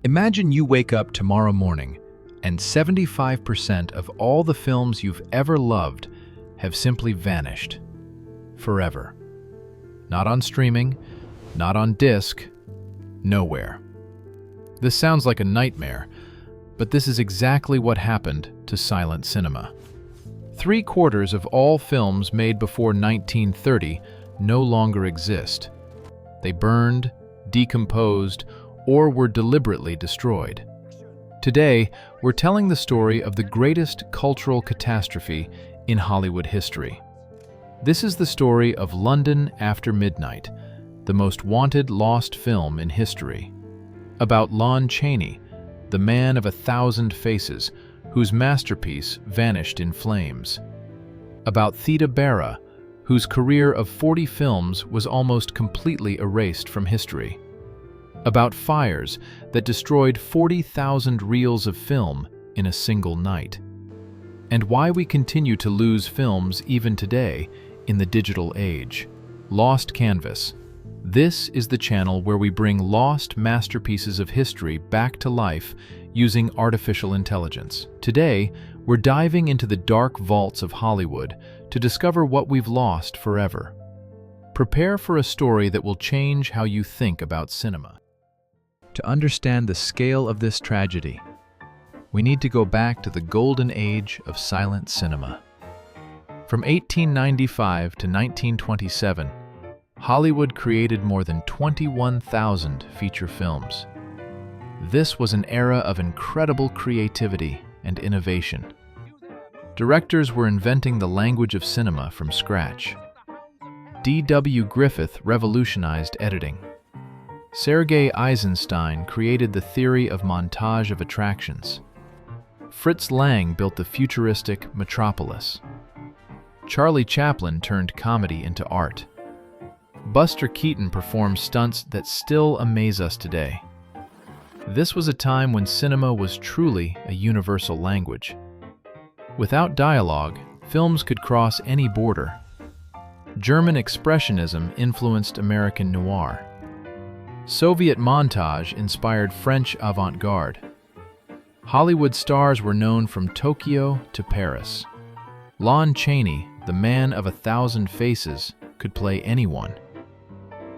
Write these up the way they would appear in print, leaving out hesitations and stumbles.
Imagine you wake up tomorrow morning and 75% of all the films you've ever loved have simply vanished. Forever. Not on streaming, not on disc, nowhere. This sounds like a nightmare, but this is exactly what happened to silent cinema. 3/4 of all films made before 1930 no longer exist. They burned, decomposed, or were deliberately destroyed. Today, we're telling the story of the greatest cultural catastrophe in Hollywood history. This is the story of London After Midnight, the most wanted lost film in history. About Lon Chaney, the man of 1,000 faces, whose masterpiece vanished in flames. About Theda, Bara, whose career of 40 films was almost completely erased from history. About fires that destroyed 40,000 reels of film in a single night. And why we continue to lose films even today in the digital age. Lost Canvas. This is the channel where we bring lost masterpieces of history back to life using artificial intelligence. Today, we're diving into the dark vaults of Hollywood to discover what we've lost forever. Prepare for a story that will change how you think about cinema. To understand the scale of this tragedy, we need to go back to the golden age of silent cinema. From 1895 to 1927, Hollywood created more than 21,000 feature films. This was an era of incredible creativity and innovation. Directors were inventing the language of cinema from scratch. D.W. Griffith revolutionized editing. Sergei Eisenstein created the theory of montage of attractions. Fritz Lang built the futuristic Metropolis. Charlie Chaplin turned comedy into art. Buster Keaton performed stunts that still amaze us today. This was a time when cinema was truly a universal language. Without dialogue, films could cross any border. German Expressionism influenced American noir. Soviet montage inspired French avant-garde. Hollywood stars were known from Tokyo to Paris. Lon Chaney, the man of 1,000 faces, could play anyone.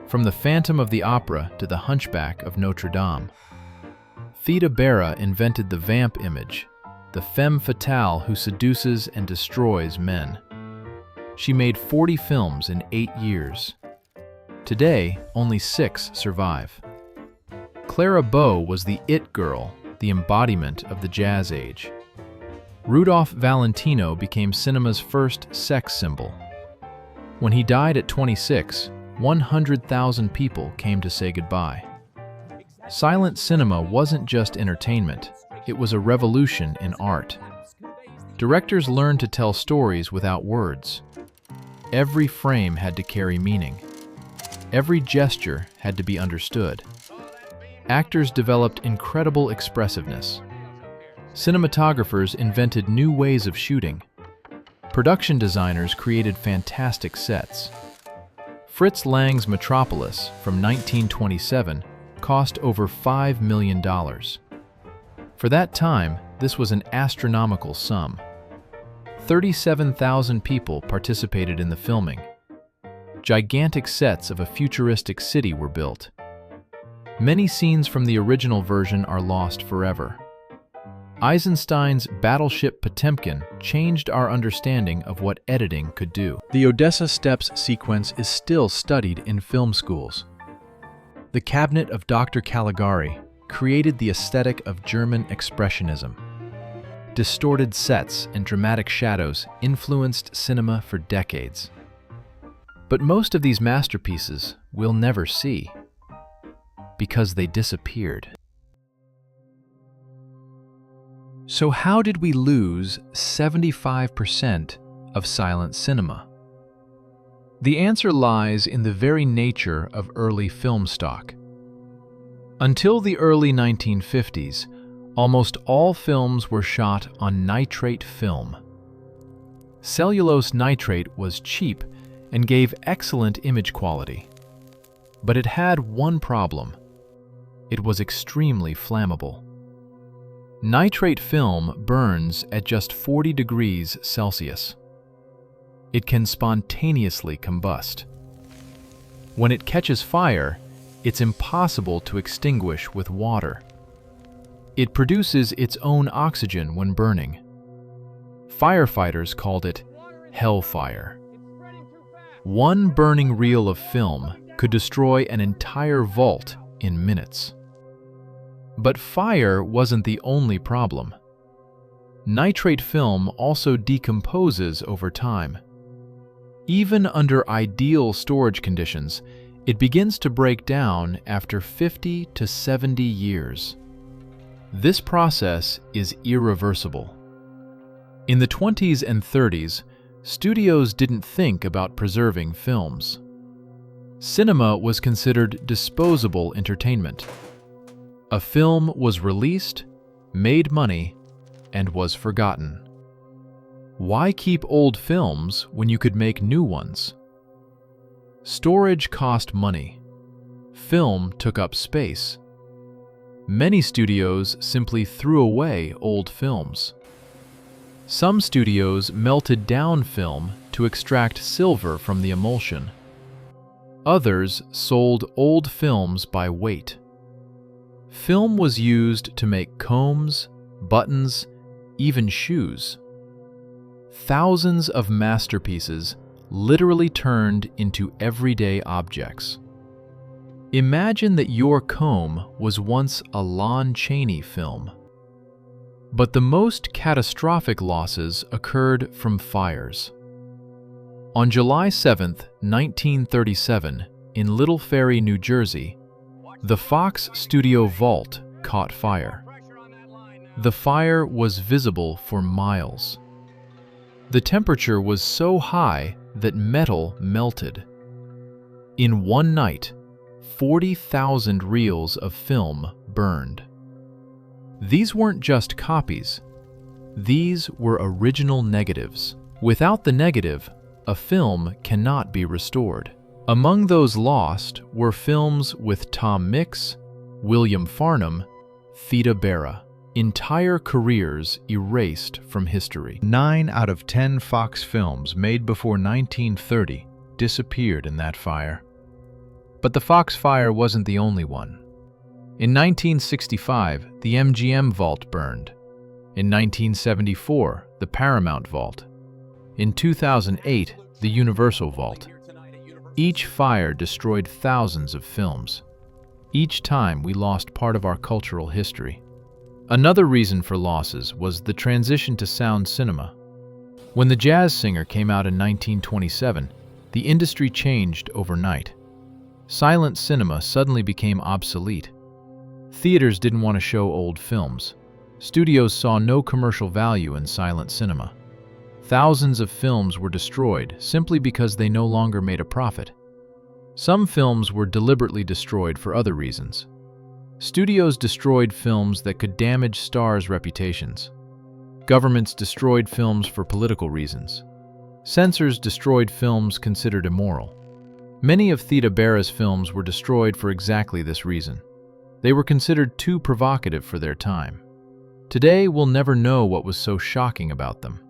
From the Phantom of the Opera to the Hunchback of Notre Dame. Theda Bara invented the vamp image, the femme fatale who seduces and destroys men. She made 40 films in 8 years. Today, only 6 survive. Clara Bow was the it girl, the embodiment of the jazz age. Rudolph Valentino became cinema's first sex symbol. When he died at 26, 100,000 people came to say goodbye. Silent cinema wasn't just entertainment, it was a revolution in art. Directors learned to tell stories without words. Every frame had to carry meaning. Every gesture had to be understood. Actors developed incredible expressiveness. Cinematographers invented new ways of shooting. Production designers created fantastic sets. Fritz Lang's Metropolis from 1927 cost over $5 million. For that time, this was an astronomical sum. 37,000 people participated in the filming. Gigantic sets of a futuristic city were built. Many scenes from the original version are lost forever. Eisenstein's Battleship Potemkin changed our understanding of what editing could do. The Odessa Steps sequence is still studied in film schools. The Cabinet of Dr. Caligari created the aesthetic of German Expressionism. Distorted sets and dramatic shadows influenced cinema for decades. But most of these masterpieces we'll never see, because they disappeared. So how did we lose 75% of silent cinema? The answer lies in the very nature of early film stock. Until the early 1950s, almost all films were shot on nitrate film. Cellulose nitrate was cheap and gave excellent image quality. But it had one problem. it was extremely flammable. Nitrate film burns at just 40 degrees Celsius. It can spontaneously combust. When it catches fire, it's impossible to extinguish with water. It produces its own oxygen when burning. Firefighters called it hellfire. One burning reel of film could destroy an entire vault in minutes. But fire wasn't the only problem. Nitrate film also decomposes over time. Even under ideal storage conditions, it begins to break down after 50 to 70 years. This process is irreversible. In the 20s and 30s, studios didn't think about preserving films. Cinema was considered disposable entertainment. A film was released, made money, and was forgotten. Why keep old films when you could make new ones? Storage cost money. Film took up space. Many studios simply threw away old films. Some studios melted down film to extract silver from the emulsion. Others sold old films by weight. Film was used to make combs, buttons, even shoes. Thousands of masterpieces literally turned into everyday objects. Imagine that your comb was once a Lon Chaney film. But the most catastrophic losses occurred from fires. On July 7, 1937, in Little Ferry, New Jersey, the Fox Studio vault caught fire. The fire was visible for miles. The temperature was so high that metal melted. In one night, 40,000 reels of film burned. These weren't just copies. These were original negatives. Without the negative, a film cannot be restored. Among those lost were films with Tom Mix, William Farnham, Theda Bara. Entire careers erased from history. 9 out of 10 Fox films made before 1930 disappeared in that fire. But the Fox fire wasn't the only one. In 1965, the MGM vault burned. In 1974, the Paramount vault. In 2008, the Universal vault. Each fire destroyed thousands of films. Each time we lost part of our cultural history. Another reason for losses was the transition to sound cinema. When The Jazz Singer came out in 1927, the industry changed overnight. Silent cinema suddenly became obsolete. Theaters didn't want to show old films. Studios saw no commercial value in silent cinema. Thousands of films were destroyed simply because they no longer made a profit. Some films were deliberately destroyed for other reasons. Studios destroyed films that could damage stars' reputations. Governments destroyed films for political reasons. Censors destroyed films considered immoral. Many of Theda Bara's films were destroyed for exactly this reason. They were considered too provocative for their time. Today, we'll never know what was so shocking about them.